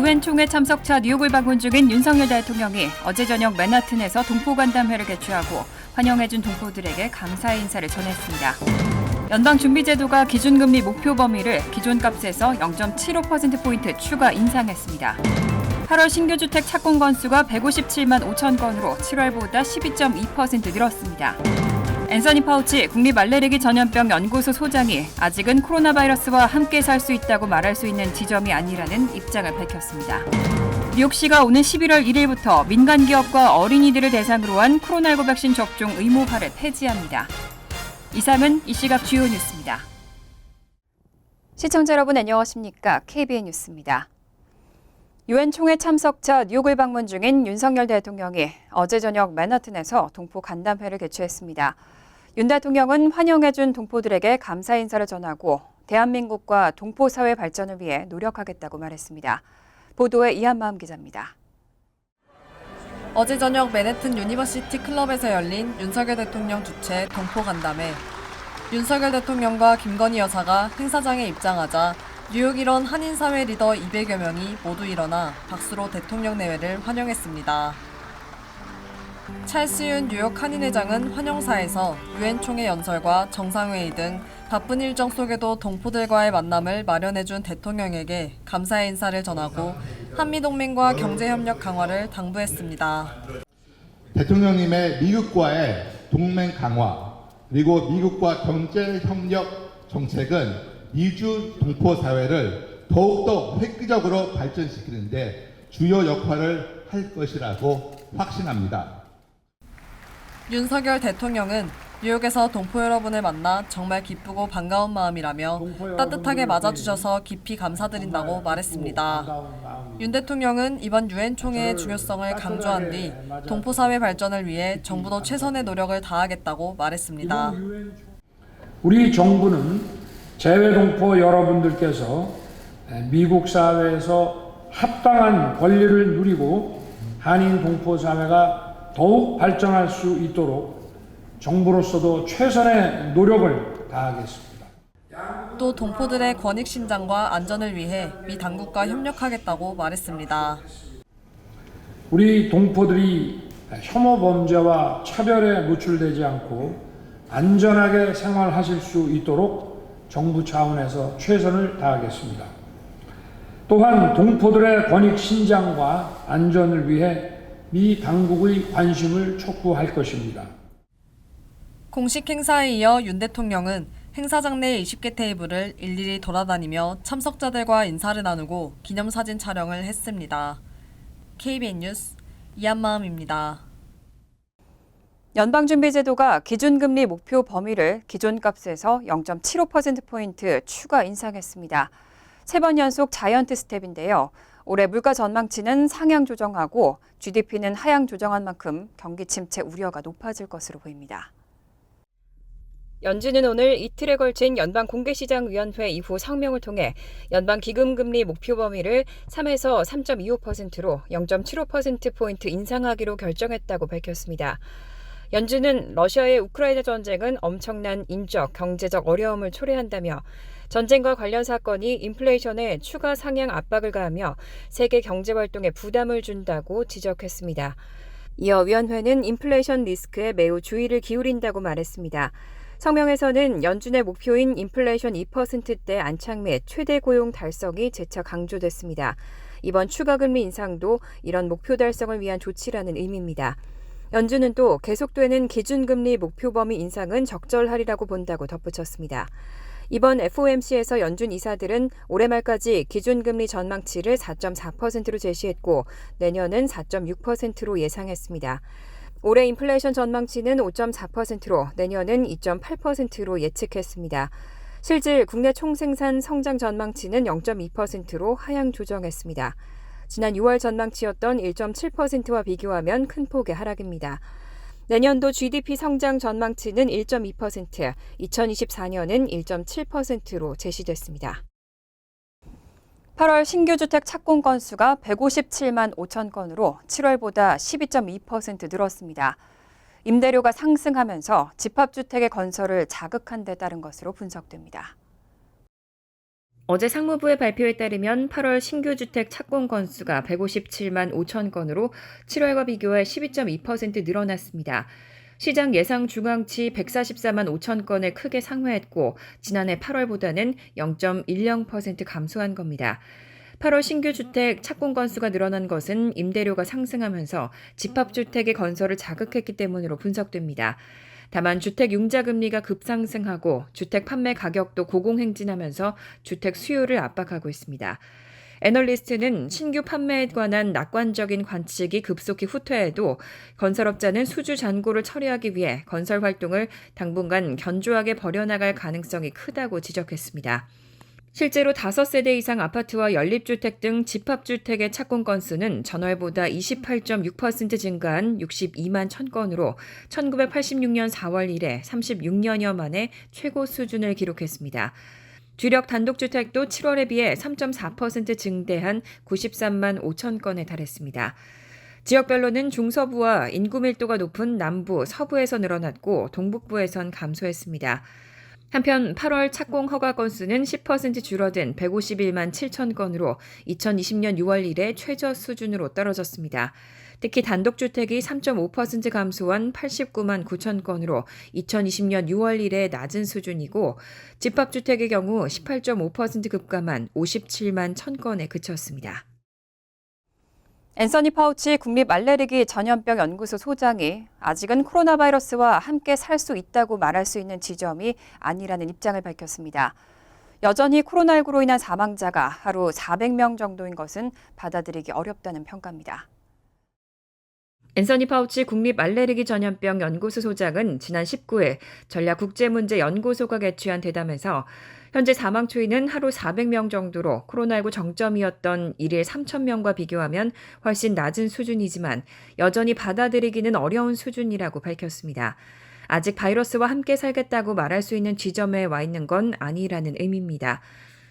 유엔 총회 참석차 뉴욕을 방문 중인 윤석열 대통령이 어제 저녁 맨하튼에서 동포간담회를 개최하고 환영해준 동포들에게 감사의 인사를 전했습니다. 연방준비제도가 기준금리 목표 범위를 기존 값에서 0.75%포인트 추가 인상했습니다. 8월 신규 주택 착공 건수가 157만 5천 건으로 7월보다 12.2% 늘었습니다. 앤서니 파우치 국립알레르기 전염병 연구소 소장이 아직은 코로나 바이러스와 함께 살 수 있다고 말할 수 있는 지점이 아니라는 입장을 밝혔습니다. 뉴욕시가 오는 11월 1일부터 민간 기업과 어린이들을 대상으로 한 코로나19 백신 접종 의무화를 폐지합니다. 이상은 이 시각 주요 뉴스입니다. 시청자 여러분 안녕하십니까? KBN 뉴스입니다. 유엔 총회 참석차 뉴욕을 방문 중인 윤석열 대통령이 어제 저녁 맨하튼에서 동포 간담회를 개최했습니다. 윤 대통령은 환영해준 동포들에게 감사 인사를 전하고 대한민국과 동포 사회 발전을 위해 노력하겠다고 말했습니다. 보도에 이한마음 기자입니다. 어제 저녁 맨해튼 유니버시티 클럽에서 열린 윤석열 대통령 주최 동포 간담회. 윤석열 대통령과 김건희 여사가 행사장에 입장하자 뉴욕 일원 한인사회 리더 200여 명이 모두 일어나 박수로 대통령 내외를 환영했습니다. 찰스윤 뉴욕 한인회장은 환영사에서 유엔 총회 연설과 정상회의 등 바쁜 일정 속에도 동포들과의 만남을 마련해준 대통령에게 감사의 인사를 전하고 한미동맹과 경제협력 강화를 당부했습니다. 대통령님의 미국과의 동맹 강화 그리고 미국과 경제협력 정책은 이주 동포 사회를 더욱더 획기적으로 발전시키는 데 주요 역할을 할 것이라고 확신합니다. 윤석열 대통령은 뉴욕에서 동포 여러분을 만나 정말 기쁘고 반가운 마음이라며 따뜻하게 맞아주셔서 깊이 감사드린다고 말했습니다. 윤 대통령은 이번 유엔 총회의 중요성을 강조한 뒤 동포 사회 발전을 위해 정부도 최선의 노력을 다하겠다고 말했습니다. 우리 정부는 재외동포 여러분들께서 미국 사회에서 합당한 권리를 누리고 한인 동포 사회가 더욱 발전할 수 있도록 정부로서도 최선의 노력을 다하겠습니다. 또 동포들의 권익 신장과 안전을 위해 미 당국과 협력하겠다고 말했습니다. 우리 동포들이 혐오 범죄와 차별에 노출되지 않고 안전하게 생활하실 수 있도록 정부 차원에서 최선을 다하겠습니다. 또한 동포들의 권익 신장과 안전을 위해 미 당국의 관심을 촉구할 것입니다. 공식 행사에 이어 윤 대통령은 행사장 내 20개 테이블을 일일이 돌아다니며 참석자들과 인사를 나누고 기념사진 촬영을 했습니다. KBN 뉴스 이한마음입니다. 연방준비제도가 기준금리 목표 범위를 기존 값에서 0.75%포인트 추가 인상했습니다. 3번 연속 자이언트 스텝인데요. 올해 물가 전망치는 상향 조정하고 GDP는 하향 조정한 만큼 경기 침체 우려가 높아질 것으로 보입니다. 연준은 오늘 이틀에 걸친 연방공개시장위원회 이후 성명을 통해 연방 기금금리 목표 범위를 3에서 3.25%로 0.75%포인트 인상하기로 결정했다고 밝혔습니다. 연준은 러시아의 우크라이나 전쟁은 엄청난 인적, 경제적 어려움을 초래한다며 전쟁과 관련 사건이 인플레이션에 추가 상향 압박을 가하며 세계 경제활동에 부담을 준다고 지적했습니다. 이어 위원회는 인플레이션 리스크에 매우 주의를 기울인다고 말했습니다. 성명에서는 연준의 목표인 인플레이션 2%대 안착 및 최대 고용 달성이 재차 강조됐습니다. 이번 추가 금리 인상도 이런 목표 달성을 위한 조치라는 의미입니다. 연준은 또 계속되는 기준금리 목표 범위 인상은 적절하리라고 본다고 덧붙였습니다. 이번 FOMC에서 연준 이사들은 올해 말까지 기준금리 전망치를 4.4%로 제시했고 내년은 4.6%로 예상했습니다. 올해 인플레이션 전망치는 5.4%로 내년은 2.8%로 예측했습니다. 실질 국내 총생산 성장 전망치는 0.2%로 하향 조정했습니다. 지난 6월 전망치였던 1.7%와 비교하면 큰 폭의 하락입니다. 내년도 GDP 성장 전망치는 1.2%, 2024년은 1.7%로 제시됐습니다. 8월 신규 주택 착공 건수가 157만 5천 건으로 7월보다 12.2% 늘었습니다. 임대료가 상승하면서 집합주택의 건설을 자극한 데 따른 것으로 분석됩니다. 어제 상무부의 발표에 따르면 8월 신규 주택 착공 건수가 157만 5천 건으로 7월과 비교해 12.2% 늘어났습니다. 시장 예상 중앙치 144만 5천 건을 크게 상회했고 지난해 8월보다는 0.10% 감소한 겁니다. 8월 신규 주택 착공 건수가 늘어난 것은 임대료가 상승하면서 집합주택의 건설을 자극했기 때문으로 분석됩니다. 다만 주택 융자 금리가 급상승하고 주택 판매 가격도 고공행진하면서 주택 수요를 압박하고 있습니다. 애널리스트는 신규 판매에 관한 낙관적인 관측이 급속히 후퇴해도 건설업자는 수주 잔고를 처리하기 위해 건설 활동을 당분간 견조하게 벌여나갈 가능성이 크다고 지적했습니다. 실제로 5세대 이상 아파트와 연립주택 등 집합주택의 착공 건수는 전월보다 28.6% 증가한 62만 1000건으로 1986년 4월 이래 36년여 만에 최고 수준을 기록했습니다. 주력 단독주택도 7월에 비해 3.4% 증대한 93만 5천 건에 달했습니다. 지역별로는 중서부와 인구 밀도가 높은 남부, 서부에서 늘어났고 동북부에선 감소했습니다. 한편 8월 착공 허가 건수는 10% 줄어든 151만 7천 건으로 2020년 6월 이래 최저 수준으로 떨어졌습니다. 특히 단독주택이 3.5% 감소한 89만 9천 건으로 2020년 6월 이래 낮은 수준이고 집합주택의 경우 18.5% 급감한 57만 1천 건에 그쳤습니다. 앤서니 파우치 국립 알레르기 전염병 연구소 소장이 아직은 코로나 바이러스와 함께 살 수 있다고 말할 수 있는 지점이 아니라는 입장을 밝혔습니다. 여전히 코로나19로 인한 사망자가 하루 400명 정도인 것은 받아들이기 어렵다는 평가입니다. 앤서니 파우치 국립 알레르기 전염병 연구소 소장은 지난 19일 전략국제문제연구소가 개최한 대담에서 현재 사망 추이는 하루 400명 정도로 코로나19 정점이었던 일일 3,000명과 비교하면 훨씬 낮은 수준이지만 여전히 받아들이기는 어려운 수준이라고 밝혔습니다. 아직 바이러스와 함께 살겠다고 말할 수 있는 지점에 와 있는 건 아니라는 의미입니다.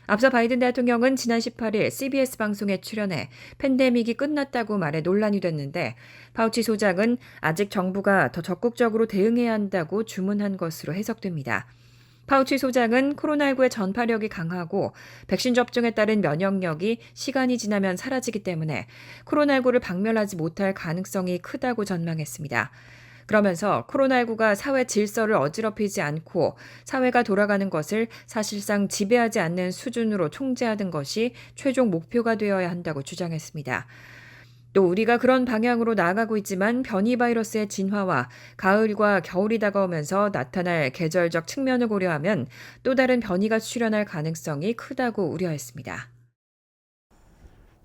앞서 바이든 대통령은 지난 18일 CBS 방송에 출연해 팬데믹이 끝났다고 말해 논란이 됐는데 파우치 소장은 아직 정부가 더 적극적으로 대응해야 한다고 주문한 것으로 해석됩니다. 파우치 소장은 코로나19의 전파력이 강하고 백신 접종에 따른 면역력이 시간이 지나면 사라지기 때문에 코로나19를 박멸하지 못할 가능성이 크다고 전망했습니다. 그러면서 코로나19가 사회 질서를 어지럽히지 않고 사회가 돌아가는 것을 사실상 지배하지 않는 수준으로 통제하는 것이 최종 목표가 되어야 한다고 주장했습니다. 또 우리가 그런 방향으로 나아가고 있지만 변이 바이러스의 진화와 가을과 겨울이 다가오면서 나타날 계절적 측면을 고려하면 또 다른 변이가 출현할 가능성이 크다고 우려했습니다.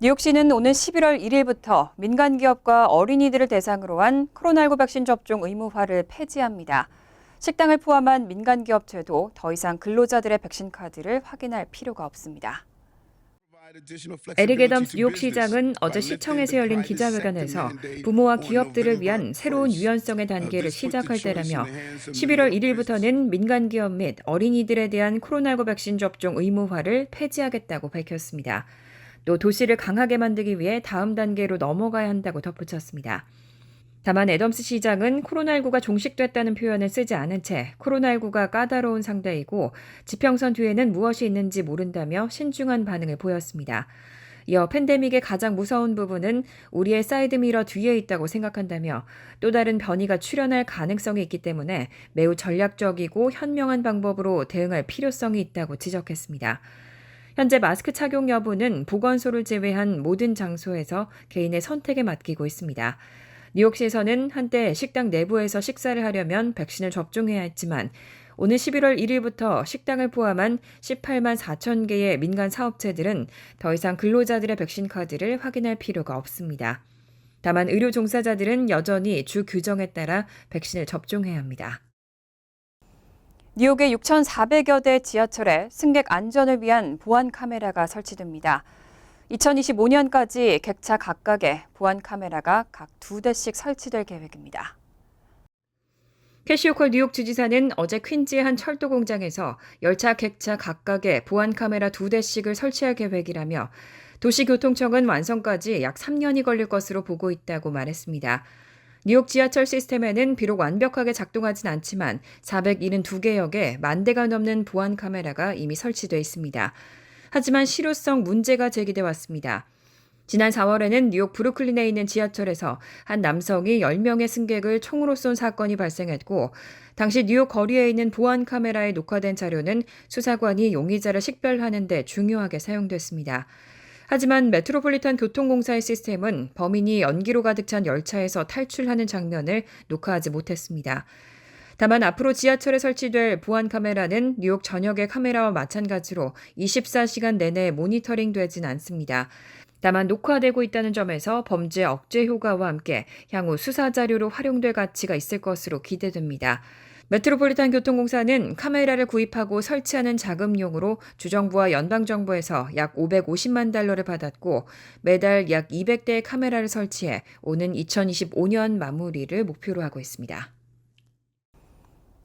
뉴욕시는 오는 11월 1일부터 민간 기업과 어린이들을 대상으로 한 코로나19 백신 접종 의무화를 폐지합니다. 식당을 포함한 민간 기업체도 더 이상 근로자들의 백신 카드를 확인할 필요가 없습니다. 에릭 애덤스 뉴욕시장은 어제 시청에서 열린 기자회견에서 부모와 기업들을 위한 새로운 유연성의 단계를 시작할 때라며 11월 1일부터는 민간 기업 및 어린이들에 대한 코로나19 백신 접종 의무화를 폐지하겠다고 밝혔습니다. 또 도시를 강하게 만들기 위해 다음 단계로 넘어가야 한다고 덧붙였습니다. 다만 애덤스 시장은 코로나19가 종식됐다는 표현을 쓰지 않은 채 코로나19가 까다로운 상대이고 지평선 뒤에는 무엇이 있는지 모른다며 신중한 반응을 보였습니다. 이어 팬데믹의 가장 무서운 부분은 우리의 사이드미러 뒤에 있다고 생각한다며 또 다른 변이가 출현할 가능성이 있기 때문에 매우 전략적이고 현명한 방법으로 대응할 필요성이 있다고 지적했습니다. 현재 마스크 착용 여부는 보건소를 제외한 모든 장소에서 개인의 선택에 맡기고 있습니다. 뉴욕시에서는 한때 식당 내부에서 식사를 하려면 백신을 접종해야 했지만 오는 11월 1일부터 식당을 포함한 18만 4천 개의 민간 사업체들은 더 이상 근로자들의 백신 카드를 확인할 필요가 없습니다. 다만 의료 종사자들은 여전히 주 규정에 따라 백신을 접종해야 합니다. 뉴욕의 6,400여 대 지하철에 승객 안전을 위한 보안 카메라가 설치됩니다. 2025년까지 객차 각각에 보안 카메라가 각 2대씩 설치될 계획입니다. 캐시 호컬 뉴욕 주지사는 어제 퀸즈의 한 철도 공장에서 열차 객차 각각에 보안 카메라 2대씩을 설치할 계획이라며 도시교통청은 완성까지 약 3년이 걸릴 것으로 보고 있다고 말했습니다. 뉴욕 지하철 시스템에는 비록 완벽하게 작동하진 않지만 472개 역에 10,000대가 넘는 보안 카메라가 이미 설치돼 있습니다. 하지만 실효성 문제가 제기돼 왔습니다. 지난 4월에는 뉴욕 브루클린에 있는 지하철에서 한 남성이 10명의 승객을 총으로 쏜 사건이 발생했고 당시 뉴욕 거리에 있는 보안 카메라에 녹화된 자료는 수사관이 용의자를 식별하는 데 중요하게 사용됐습니다. 하지만 메트로폴리탄 교통공사의 시스템은 범인이 연기로 가득 찬 열차에서 탈출하는 장면을 녹화하지 못했습니다. 다만 앞으로 지하철에 설치될 보안 카메라는 뉴욕 전역의 카메라와 마찬가지로 24시간 내내 모니터링되진 않습니다. 다만 녹화되고 있다는 점에서 범죄 억제 효과와 함께 향후 수사 자료로 활용될 가치가 있을 것으로 기대됩니다. 메트로폴리탄 교통공사는 카메라를 구입하고 설치하는 자금용으로 주정부와 연방정부에서 약 550만 달러를 받았고 매달 약 200대의 카메라를 설치해 오는 2025년 마무리를 목표로 하고 있습니다.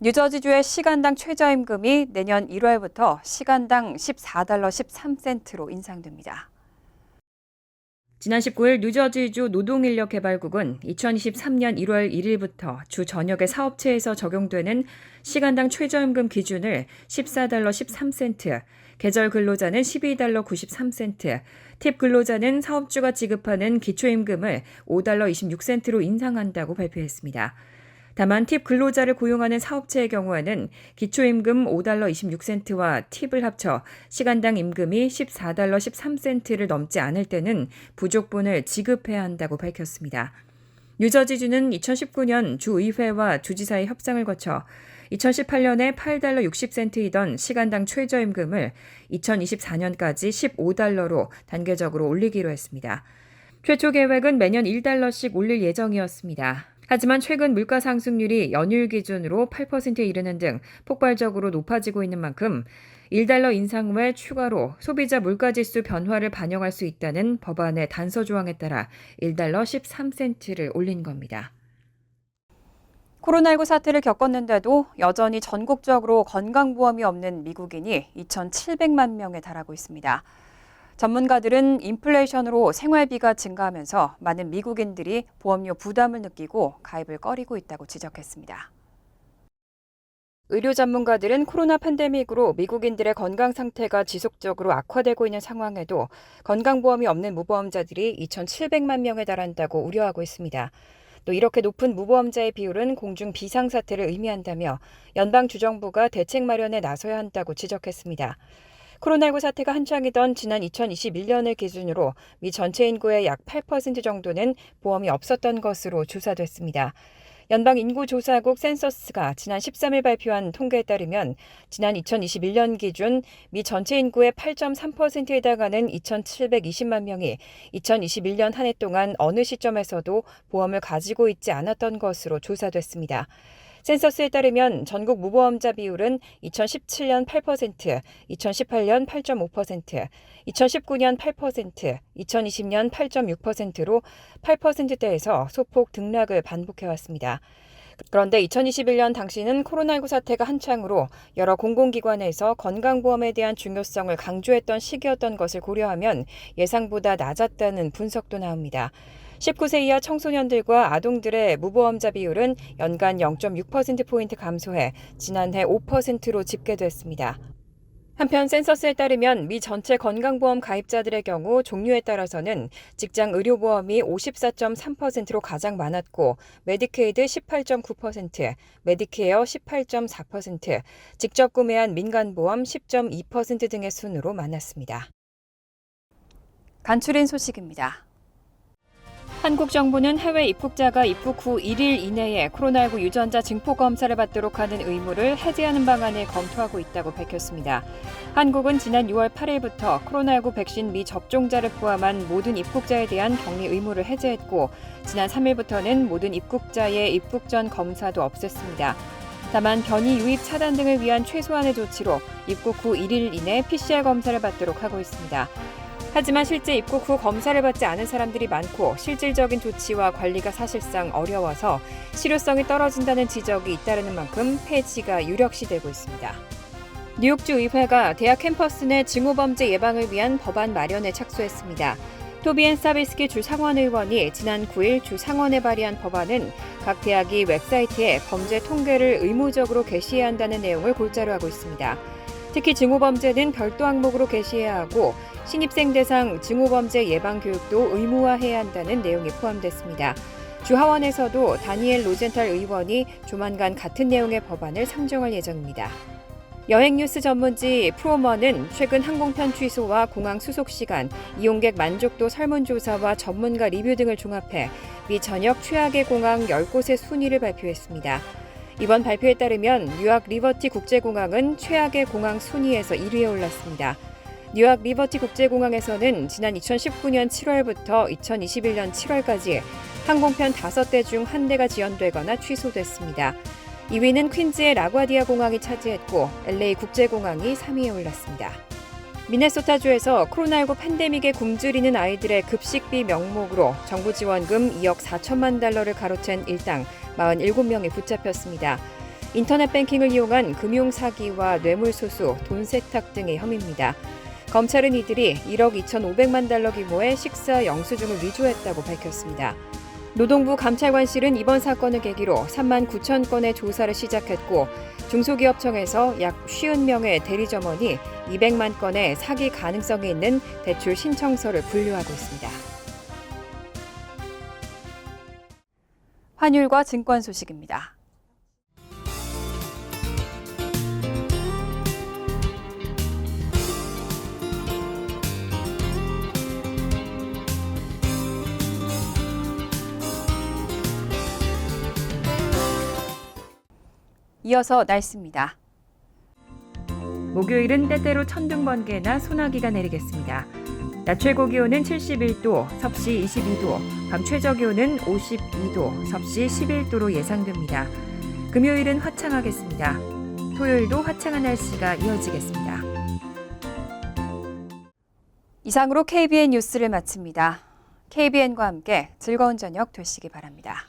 뉴저지주의 시간당 최저임금이 내년 1월부터 시간당 14달러 13센트로 인상됩니다. 지난 19일 뉴저지주 노동인력개발국은 2023년 1월 1일부터 주 전역의 사업체에서 적용되는 시간당 최저임금 기준을 14달러 13센트, 계절 근로자는 12달러 93센트, 팁 근로자는 사업주가 지급하는 기초임금을 5달러 26센트로 인상한다고 발표했습니다. 다만 팁 근로자를 고용하는 사업체의 경우에는 기초임금 5달러 26센트와 팁을 합쳐 시간당 임금이 14달러 13센트를 넘지 않을 때는 부족분을 지급해야 한다고 밝혔습니다. 뉴저지주는 2019년 주의회와 주지사의 협상을 거쳐 2018년에 8달러 60센트이던 시간당 최저임금을 2024년까지 15달러로 단계적으로 올리기로 했습니다. 최초 계획은 매년 1달러씩 올릴 예정이었습니다. 하지만 최근 물가 상승률이 연율 기준으로 8%에 이르는 등 폭발적으로 높아지고 있는 만큼 1달러 인상 후에 추가로 소비자 물가지수 변화를 반영할 수 있다는 법안의 단서 조항에 따라 1달러 13센트를 올린 겁니다. 코로나19 사태를 겪었는데도 여전히 전국적으로 건강보험이 없는 미국인이 2,700만 명에 달하고 있습니다. 전문가들은 인플레이션으로 생활비가 증가하면서 많은 미국인들이 보험료 부담을 느끼고 가입을 꺼리고 있다고 지적했습니다. 의료 전문가들은 코로나 팬데믹으로 미국인들의 건강 상태가 지속적으로 악화되고 있는 상황에도 건강보험이 없는 무보험자들이 2,700만 명에 달한다고 우려하고 있습니다. 또 이렇게 높은 무보험자의 비율은 공중 비상사태를 의미한다며 연방주정부가 대책 마련에 나서야 한다고 지적했습니다. 코로나19 사태가 한창이던 지난 2021년을 기준으로 미 전체 인구의 약 8% 정도는 보험이 없었던 것으로 조사됐습니다. 연방인구조사국 센서스가 지난 13일 발표한 통계에 따르면 지난 2021년 기준 미 전체 인구의 8.3%에 해당하는 2,720만 명이 2021년 한 해 동안 어느 시점에서도 보험을 가지고 있지 않았던 것으로 조사됐습니다. 센서스에 따르면 전국 무보험자 비율은 2017년 8%, 2018년 8.5%, 2019년 8%, 2020년 8.6%로 8%대에서 소폭 등락을 반복해왔습니다. 그런데 2021년 당시는 코로나19 사태가 한창으로 여러 공공기관에서 건강보험에 대한 중요성을 강조했던 시기였던 것을 고려하면 예상보다 낮았다는 분석도 나옵니다. 19세 이하 청소년들과 아동들의 무보험자 비율은 연간 0.6%포인트 감소해 지난해 5%로 집계됐습니다. 한편 센서스에 따르면 미 전체 건강보험 가입자들의 경우 종류에 따라서는 직장 의료보험이 54.3%로 가장 많았고 메디케이드 18.9%, 메디케어 18.4%, 직접 구매한 민간보험 10.2% 등의 순으로 많았습니다. 간추린 소식입니다. 한국 정부는 해외 입국자가 입국 후 1일 이내에 코로나19 유전자 증포 검사를 받도록 하는 의무를 해제하는 방안을 검토하고 있다고 밝혔습니다. 한국은 지난 6월 8일부터 코로나19 백신 미접종자를 포함한 모든 입국자에 대한 격리 의무를 해제했고 지난 3일부터는 모든 입국자의 입국 전 검사도 없앴습니다. 다만 변이 유입 차단 등을 위한 최소한의 조치로 입국 후 1일 이내 PCR 검사를 받도록 하고 있습니다. 하지만 실제 입국 후 검사를 받지 않은 사람들이 많고 실질적인 조치와 관리가 사실상 어려워서 실효성이 떨어진다는 지적이 잇따르는 만큼 폐지가 유력시되고 있습니다. 뉴욕주 의회가 대학 캠퍼스 내 증오범죄 예방을 위한 법안 마련에 착수했습니다. 토비앤 사비스키 주 상원 의원이 지난 9일 주 상원에 발의한 법안은 각 대학이 웹사이트에 범죄 통계를 의무적으로 게시해야 한다는 내용을 골자로 하고 있습니다. 특히 증오범죄는 별도 항목으로 게시해야 하고 신입생 대상 증오범죄 예방 교육도 의무화해야 한다는 내용이 포함됐습니다. 주 하원에서도 다니엘 로젠탈 의원이 조만간 같은 내용의 법안을 상정할 예정입니다. 여행 뉴스 전문지 프로머는 최근 항공편 취소와 공항 수속 시간, 이용객 만족도 설문조사와 전문가 리뷰 등을 종합해 미 전역 최악의 공항 10곳의 순위를 발표했습니다. 이번 발표에 따르면 뉴욕 리버티 국제공항은 최악의 공항 순위에서 1위에 올랐습니다. 뉴욕 리버티 국제공항에서는 지난 2019년 7월부터 2021년 7월까지 항공편 5대 중 1대가 지연되거나 취소됐습니다. 2위는 퀸즈의 라과디아 공항이 차지했고 LA 국제공항이 3위에 올랐습니다. 미네소타주에서 코로나19 팬데믹에 굶주리는 아이들의 급식비 명목으로 정부 지원금 2억 4천만 달러를 가로챈 일당 47명이 붙잡혔습니다. 인터넷 뱅킹을 이용한 금융 사기와 뇌물수수, 돈 세탁 등의 혐의입니다. 검찰은 이들이 1억 2,500만 달러 규모의 식사 영수증을 위조했다고 밝혔습니다. 노동부 감찰관실은 이번 사건을 계기로 3만 9천 건의 조사를 시작했고 중소기업청에서 약 50명의 대리점원이 200만 건의 사기 가능성이 있는 대출 신청서를 분류하고 있습니다. 환율과 증권 소식입니다. 이어서 날씨입니다. 목요일은 때때로 천둥 번개나 소나기가 내리겠습니다. 낮 최고 기온은 71도, 섭씨 22도, 밤 최저 기온은 52도, 섭씨 11도로 예상됩니다. 금요일은 화창하겠습니다. 토요일도 화창한 날씨가 이어지겠습니다. 이상으로 KBN 뉴스를 마칩니다. KBN과 함께 즐거운 저녁 되시기 바랍니다.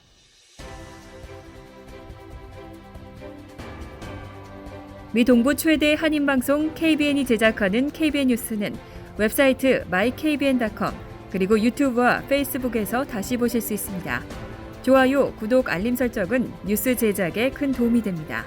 미 동부 최대 한인방송 KBN이 제작하는 KBN 뉴스는 웹사이트 mykbn.com 그리고 유튜브와 페이스북에서 다시 보실 수 있습니다. 좋아요, 구독, 알림 설정은 뉴스 제작에 큰 도움이 됩니다.